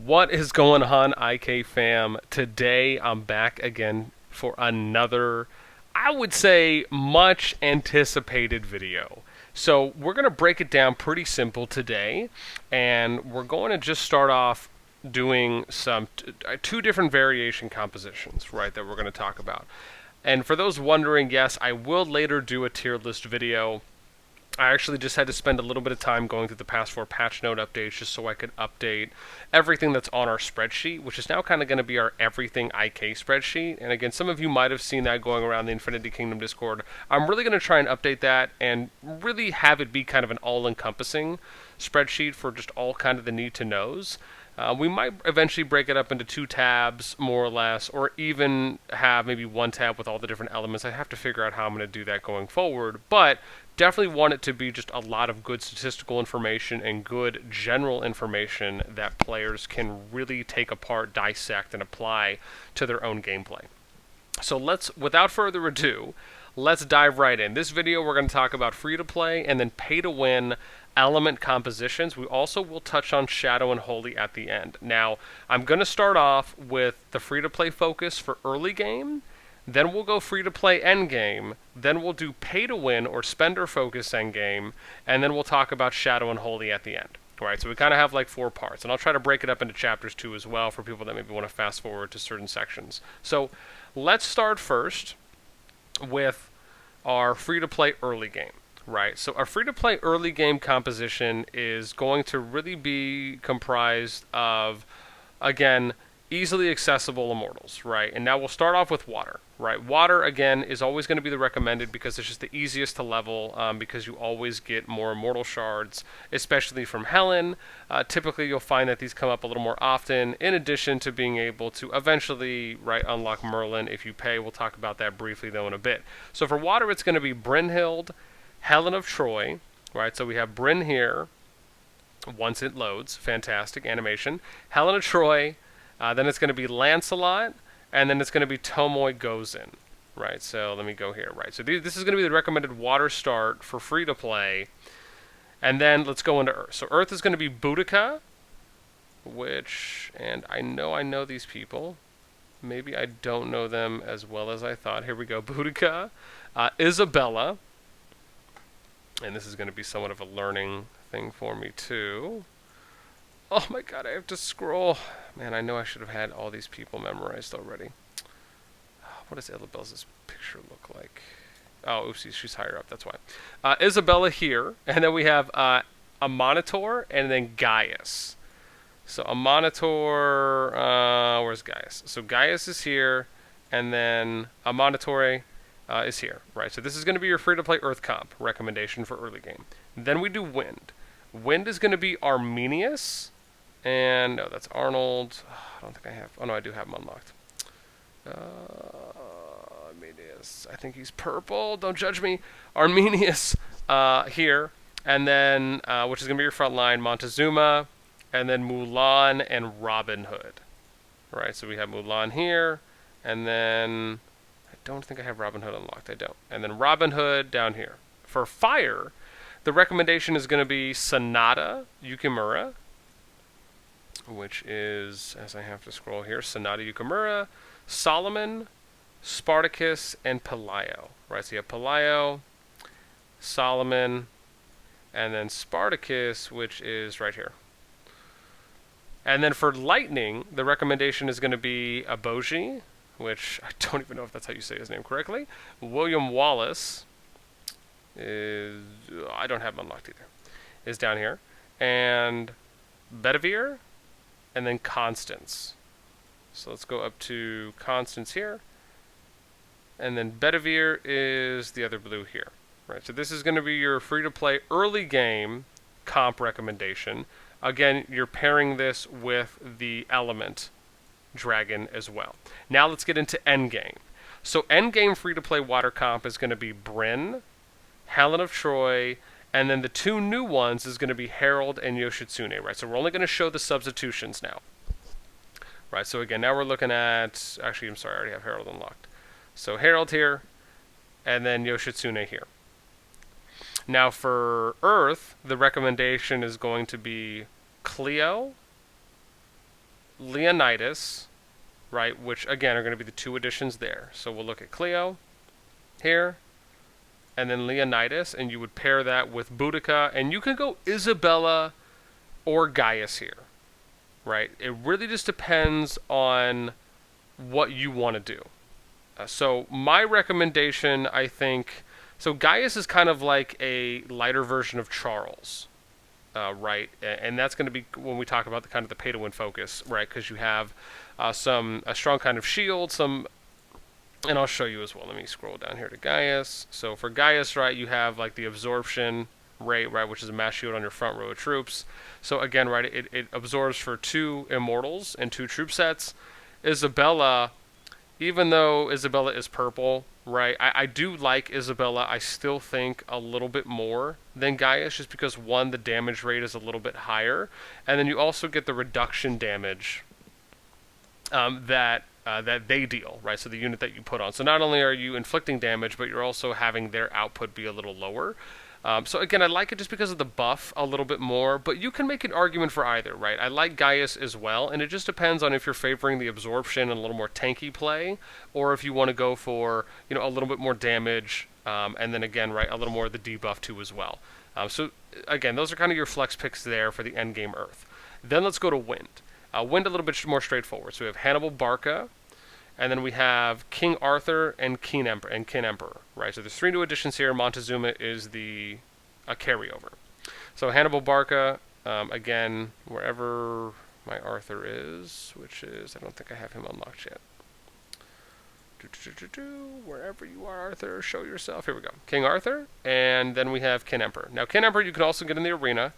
What is going on, IK fam? Today I'm back again for another, I would say, much anticipated video. So we're going to break it down pretty simple today, and we're going to just start off doing two different variation compositions, right, that we're going to talk about. And for those wondering, yes, I will later do a tier list video. I actually just had to spend a little bit of time going through the past 4 patch note updates just so I could update everything that's on our spreadsheet, which is now kind of going to be our everything IK spreadsheet. And again, some of you might have seen that going around the Infinity Kingdom Discord. I'm really going to try and update that and really have it be kind of an all-encompassing spreadsheet for just all kind of the need-to-knows. We might eventually break it up into 2 tabs, more or less, or even have maybe 1 tab with all the different elements. I have to figure out how I'm going to do that going forward, but definitely want it to be just a lot of good statistical information and good general information that players can really take apart, dissect, and apply to their own gameplay. So without further ado, let's dive right in. This video we're going to talk about free-to-play and then pay-to-win element compositions. We also will touch on Shadow and Holy at the end. Now, I'm going to start off with the free-to-play focus for early game, then we'll go free-to-play endgame, then we'll do pay-to-win or spender focus endgame, and then we'll talk about Shadow and Holy at the end. Alright, so we kind of have like 4 parts, and I'll try to break it up into chapters too as well for people that maybe want to fast forward to certain sections. So, let's start first with our free-to-play early game. Right, so our free-to-play early game composition is going to really be comprised of, again, easily accessible immortals, right? And now we'll start off with water, right? Water, again, is always going to be the recommended because it's just the easiest to level because you always get more immortal shards, especially from Helen. Typically, you'll find that these come up a little more often, in addition to being able to eventually, right, unlock Merlin if you pay. We'll talk about that briefly, though, in a bit. So for water, it's going to be Brynhild, Helen of Troy, right? So we have Bryn here, once it loads, fantastic animation. Helen of Troy, then it's going to be Lancelot, and then it's going to be Tomoe Gozen, right? So let me go here, right? So this is going to be the recommended water start for free-to-play, and then let's go into Earth. So Earth is going to be Boudicca, and I know these people. Maybe I don't know them as well as I thought. Here we go, Boudicca, Isabella. And this is going to be somewhat of a learning thing for me, too. Oh my god, I have to scroll. Man, I know I should have had all these people memorized already. What does Isabella's picture look like? Oh, oopsies, she's higher up, that's why. Isabella here, and then we have Amanitore, and then Gaius. So Amanitore, where's Gaius? So Gaius is here, and then Amanitore is here, right? So this is going to be your free-to-play Earth comp recommendation for early game. Then we do Wind. Wind is going to be Arminius, and no, that's Arnold. I don't think I have. Oh no, I do have him unlocked. Arminius. I think he's purple. Don't judge me. Arminius here, and then which is going to be your front line, Mocetezuma, and then Mulan and Robin Hood. Right. So we have Mulan here, and then don't think I have Robin Hood unlocked. I don't. And then Robin Hood down here. For fire, the recommendation is going to be Sanada, Yukimura, which is, as I have to scroll here, Sanada, Yukimura, Soloman, Spartacus, and Pelayo. Right, so you have Pelayo, Soloman, and then Spartacus, which is right here. And then for lightning, the recommendation is going to be Abaoji, which I don't even know if that's how you say his name correctly. William Wallace is, I don't have him unlocked either, is down here. And Bedivere, and then Constance. So let's go up to Constance here. And then Bedivere is the other blue here. Right, so this is going to be your free-to-play early game comp recommendation. Again, you're pairing this with the element dragon as well. Now let's get into endgame. So endgame free-to-play water comp is going to be Bryn, Helen of Troy, and then the 2 new ones is going to be Harald and Yoshitsune, right? So we're only going to show the substitutions now. Right, so again, now we're looking at, actually, I'm sorry, I already have Harald unlocked. So Harald here, and then Yoshitsune here. Now for Earth, the recommendation is going to be Cleo, Leonidas, right, which again are going to be the 2 additions there. So we'll look at Cleo here, and then Leonidas, and you would pair that with Boudicca, and you can go Isabella or Gaius here, right? It really just depends on what you want to do. So my recommendation, I think, so Gaius is kind of like a lighter version of Charles, right? And that's going to be when we talk about the kind of the pay-to-win focus, right? Because you have a strong kind of shield, and I'll show you as well. Let me scroll down here to Gaius. So for Gaius, right, you have like the absorption rate, right, which is a mass shield on your front row of troops. So again, right, it absorbs for 2 immortals and 2 troop sets. Isabella, even though Isabella is purple, right, I do like Isabella. I still think a little bit more than Gaius, just because, 1, the damage rate is a little bit higher, and then you also get the reduction damage that they deal, right? So the unit that you put on. So not only are you inflicting damage, but you're also having their output be a little lower. So again, I like it just because of the buff a little bit more, but you can make an argument for either, right? I like Gaius as well, and it just depends on if you're favoring the absorption and a little more tanky play, or if you want to go for, you know, a little bit more damage, and then again, right, a little more of the debuff too as well. So again, those are kind of your flex picks there for the endgame Earth. Then let's go to Wind. Wind a little bit more straightforward. So we have Hannibal Barca, and then we have King Arthur and King Emperor, right? So there's 3 new additions here. Mocetezuma is a carryover. So Hannibal Barca, again, wherever my Arthur is, which is, I don't think I have him unlocked yet. Wherever you are, Arthur, show yourself. Here we go. King Arthur, and then we have King Emperor. Now, King Emperor you can also get in the arena,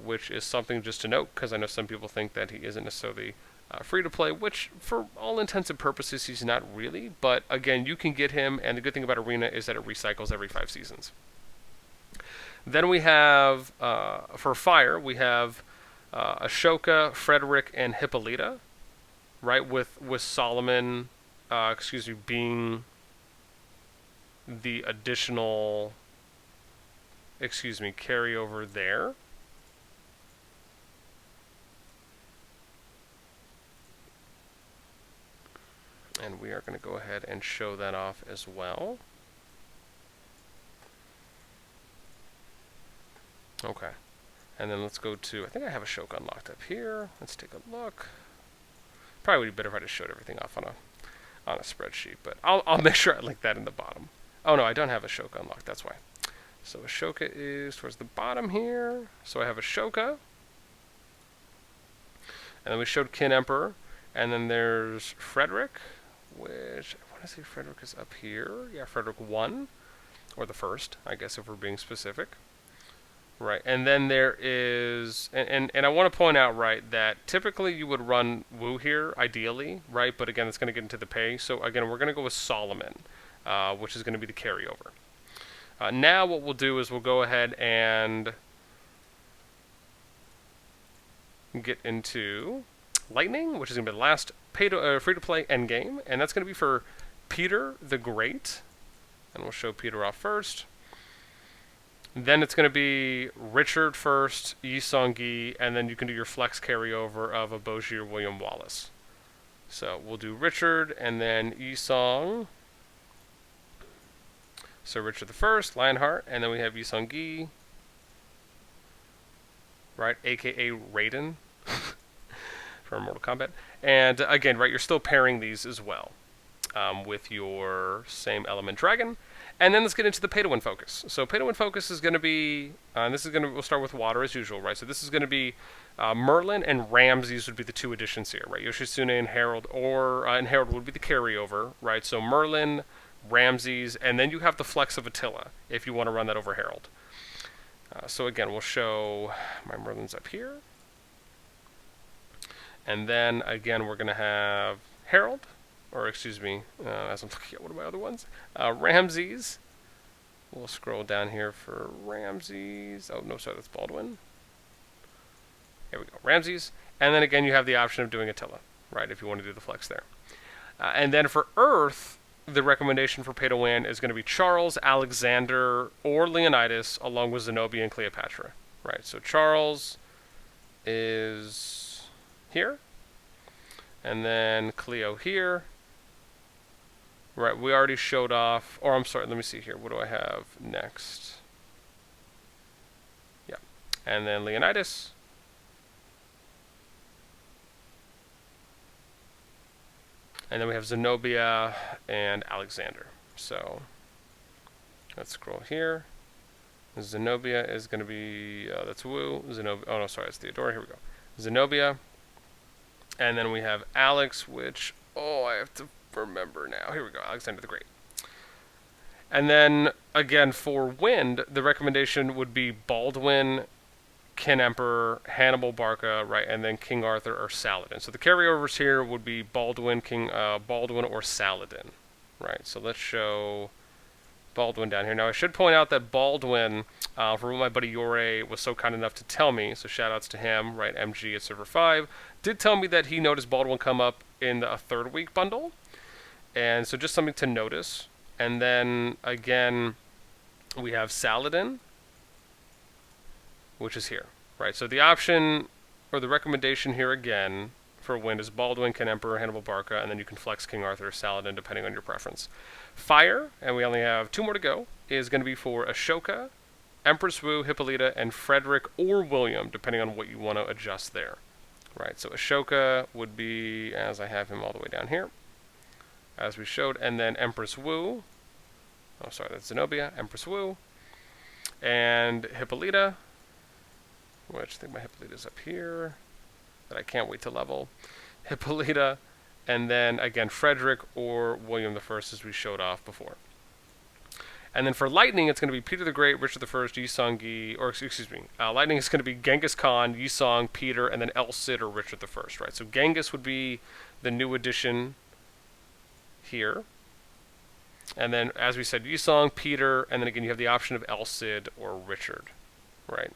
which is something just to note, because I know some people think that he isn't necessarily free to play, which for all intents and purposes he's not really, but again, you can get him, and the good thing about Arena is that it recycles every 5 seasons. Then we have, for Fire, we have Ashoka, Frederick, and Hippolyta, right, with Soloman, being the additional, carryover there. And we are going to go ahead and show that off as well. Okay. And then let's go to, I think I have Ashoka unlocked up here. Let's take a look. Probably would be better if I just showed everything off on a spreadsheet, but I'll make sure I link that in the bottom. Oh no, I don't have Ashoka unlocked, that's why. So Ashoka is towards the bottom here. So I have Ashoka. And then we showed King Emperor. And then there's Frederick, which I want to say Frederick is up here. Yeah, Frederick 1, or the first, I guess, if we're being specific. Right, and then there is, and I want to point out, right, that typically you would run Wu here, ideally, right, but again, it's going to get into the pay. So again, we're going to go with Soloman, which is going to be the carryover. Now what we'll do is we'll go ahead and get into Lightning, which is going to be the last free-to-play endgame, and that's going to be for Peter the Great, and we'll show Peter off first. Then it's going to be Richard first, Yi Song-gi, and then you can do your flex carryover of Abaoji or William Wallace. So we'll do Richard, and then Yi Song. So Richard the First, Lionheart, and then we have Yi Song-gi, right, a.k.a. Raiden. For Mortal Kombat. And again, right, you're still pairing these as well with your same element dragon. And then let's get into the pay-to-win focus. So pay-to-win focus is going to be, and this is going to, we'll start with water as usual, right? So this is going to be Merlin and Ramses would be the 2 additions here, right? Yoshitsune and Harald, and Harald would be the carryover, right? So Merlin, Ramses, and then you have the flex of Attila if you want to run that over Harald. So again, we'll show my Merlin's up here. And then, again, we're going to have Harald, or excuse me, as I'm looking at one of my other ones, Ramses. We'll scroll down here for Ramses. Oh, no, sorry, that's Baldwin. Here we go, Ramses. And then, again, you have the option of doing Attila, right, if you want to do the flex there. And then for Earth, the recommendation for pay-to-win is going to be Charles, Alexander, or Leonidas, along with Zenobia and Cleopatra, right? So Charles is here, And then Cleo here. Right, we already showed off, or I'm sorry, let me see here. What do I have next? Yeah. And then Leonidas. And then we have Zenobia and Alexander. So let's scroll here. Zenobia is going to be, that's Wu. Zenobia, oh no, sorry, it's Theodora. Here we go. Zenobia. And then we have Alex, which, oh, I have to remember now. Here we go, Alexander the Great. And then, again, for Wind, the recommendation would be Baldwin, King Emperor, Hannibal Barca, right, and then King Arthur or Saladin. So the carryovers here would be Baldwin, Baldwin or Saladin, right? So let's show Baldwin down here. Now I should point out that Baldwin, for what my buddy Yore was so kind enough to tell me, so shout outs to him, right, MG at server 5, did tell me that he noticed Baldwin come up in a third week bundle. And so just something to notice. And then again, we have Saladin, which is here, right? So the option, or the recommendation here again, for Wind is Baldwin, King Emperor, Hannibal Barca, and then you can flex King Arthur or Saladin depending on your preference. Fire, and we only have 2 more to go, is going to be for Ashoka, Empress Wu, Hippolyta, and Frederick or William, depending on what you want to adjust there. Right, so Ashoka would be, as I have him all the way down here, as we showed, and then Empress Wu, oh sorry, that's Zenobia, Empress Wu, and Hippolyta, which I think my Hippolyta's up here, that I can't wait to level. Hippolyta, and then again Frederick or William the First, as we showed off before. And then for Lightning, it's going to be Peter the Great, Richard the First, Yi, or excuse me, Lightning is going to be Genghis Khan, Yi, Peter, and then El Cid or Richard the First, right? So Genghis would be the new addition here. And then, as we said, Yi, Peter, and then again you have the option of El Cid or Richard, right?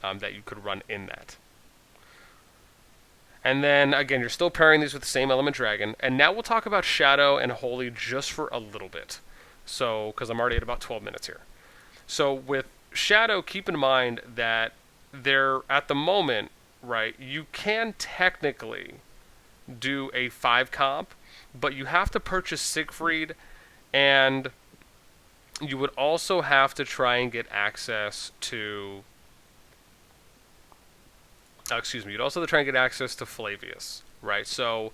That you could run in that. And then, again, you're still pairing these with the same element dragon. And now we'll talk about Shadow and Holy just for a little bit. So, because I'm already at about 12 minutes here. So, with Shadow, keep in mind that they're, at the moment, right, you can technically do a 5 comp, but you have to purchase Siegfried, and you would also have to try and get access to... you'd also have to try and get access to Flavius, right? So,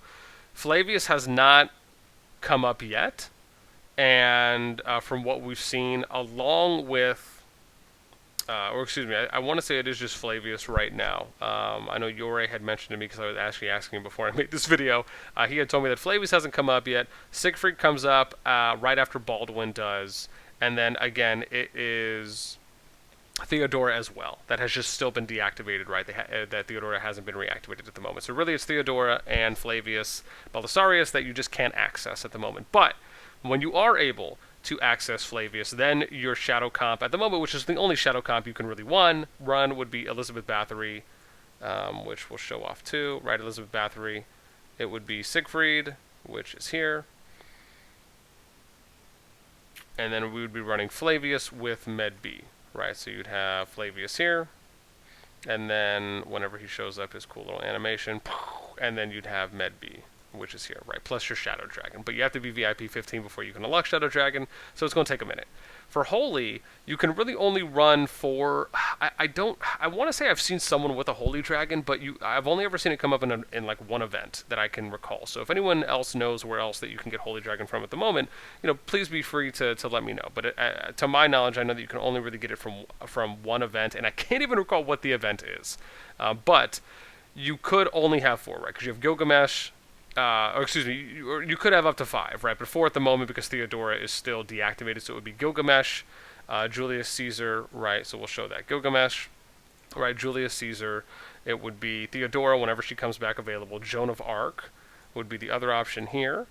Flavius has not come up yet, and from what we've seen, along with... I want to say it is just Flavius right now. I know Yore had mentioned to me, because I was actually asking him before I made this video. He had told me that Flavius hasn't come up yet. Siegfried comes up right after Baldwin does. And then, again, it is Theodora as well. That has just still been deactivated, right? That Theodora hasn't been reactivated at the moment. So really it's Theodora and Flavius Belisarius that you just can't access at the moment. But when you are able to access Flavius, then your Shadow comp at the moment, which is the only Shadow comp you can really run, would be Elizabeth Bathory, which we'll show off too, right? Elizabeth Bathory. It would be Siegfried, which is here. And then we would be running Flavius with Med B, right? So you'd have Flavius here, and then whenever he shows up, his cool little animation, and then you'd have Med B, which is here, right? Plus your Shadow Dragon. But you have to be VIP 15 before you can unlock Shadow Dragon, so it's going to take a minute. For Holy, you can really only run for... I want to say I've seen someone with a Holy Dragon, but I've only ever seen it come up in like one event that I can recall. So if anyone else knows where else that you can get Holy Dragon from at the moment, please be free to let me know. But to my knowledge, I know that you can only really get it from one event, and I can't even recall what the event is. But you could only have 4, right? Because you have Gilgamesh... you could have up to 5, right? But 4 at the moment because Theodora is still deactivated, so it would be Gilgamesh, Julius Caesar, right? So we'll show that. Gilgamesh, right? Julius Caesar. It would be Theodora whenever she comes back available. Joan of Arc would be the other option here.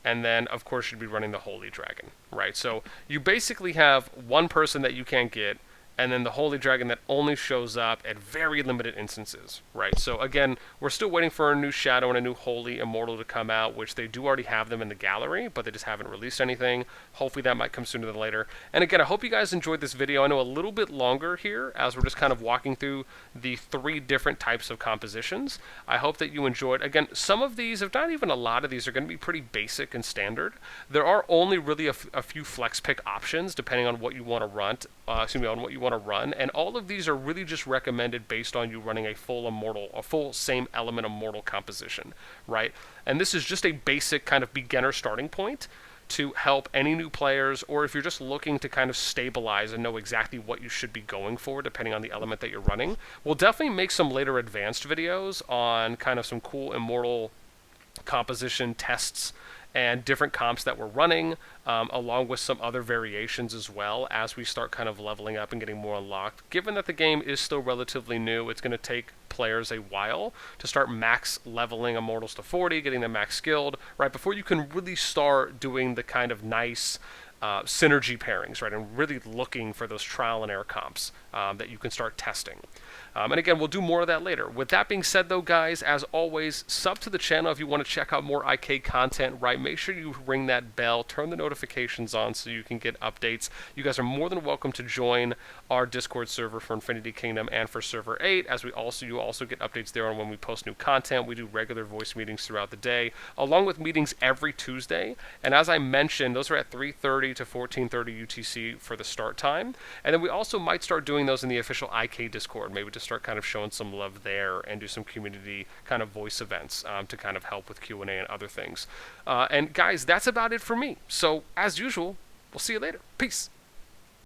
And then, of course, you'd be running the Holy Dragon, right? So you basically have one person that you can't get, and then the Holy Dragon that only shows up at very limited instances, right? So again, we're still waiting for a new Shadow and a new Holy Immortal to come out, which they do already have them in the gallery, but they just haven't released anything. Hopefully that might come sooner than later. And again, I hope you guys enjoyed this video. I know a little bit longer here, as we're just kind of walking through the 3 different types of compositions. I hope that you enjoyed. Again, some of these, if not even a lot of these, are going to be pretty basic and standard. There are only really a few flex pick options, depending on what you want to run. On what you want to run, and all of these are really just recommended based on you running a full same element Immortal composition, right? And this is just a basic kind of beginner starting point to help any new players, or if you're just looking to kind of stabilize and know exactly what you should be going for depending on the element that you're running. We'll definitely make some later advanced videos on kind of some cool Immortal composition tests and different comps that we're running, along with some other variations as well as we start kind of leveling up and getting more unlocked. Given that the game is still relatively new, it's going to take players a while to start max leveling Immortals to 40, getting them max skilled, right, before you can really start doing the kind of nice synergy pairings, right, and really looking for those trial and error comps that you can start testing. And again, we'll do more of that later. With that being said, though, guys, as always, sub to the channel if you want to check out more IK content, right? Make sure you ring that bell, turn the notifications on so you can get updates. You guys are more than welcome to join our Discord server for Infinity Kingdom and for Server 8, as you also get updates there on when we post new content. We do regular voice meetings throughout the day, along with meetings every Tuesday. And as I mentioned, those are at 3:30 to 14:30 UTC for the start time. And then we also might start doing those in the official IK Discord, maybe to start kind of showing some love there and do some community kind of voice events to kind of help with Q&A and other things. And guys, that's about it for me. So as usual, we'll see you later. Peace.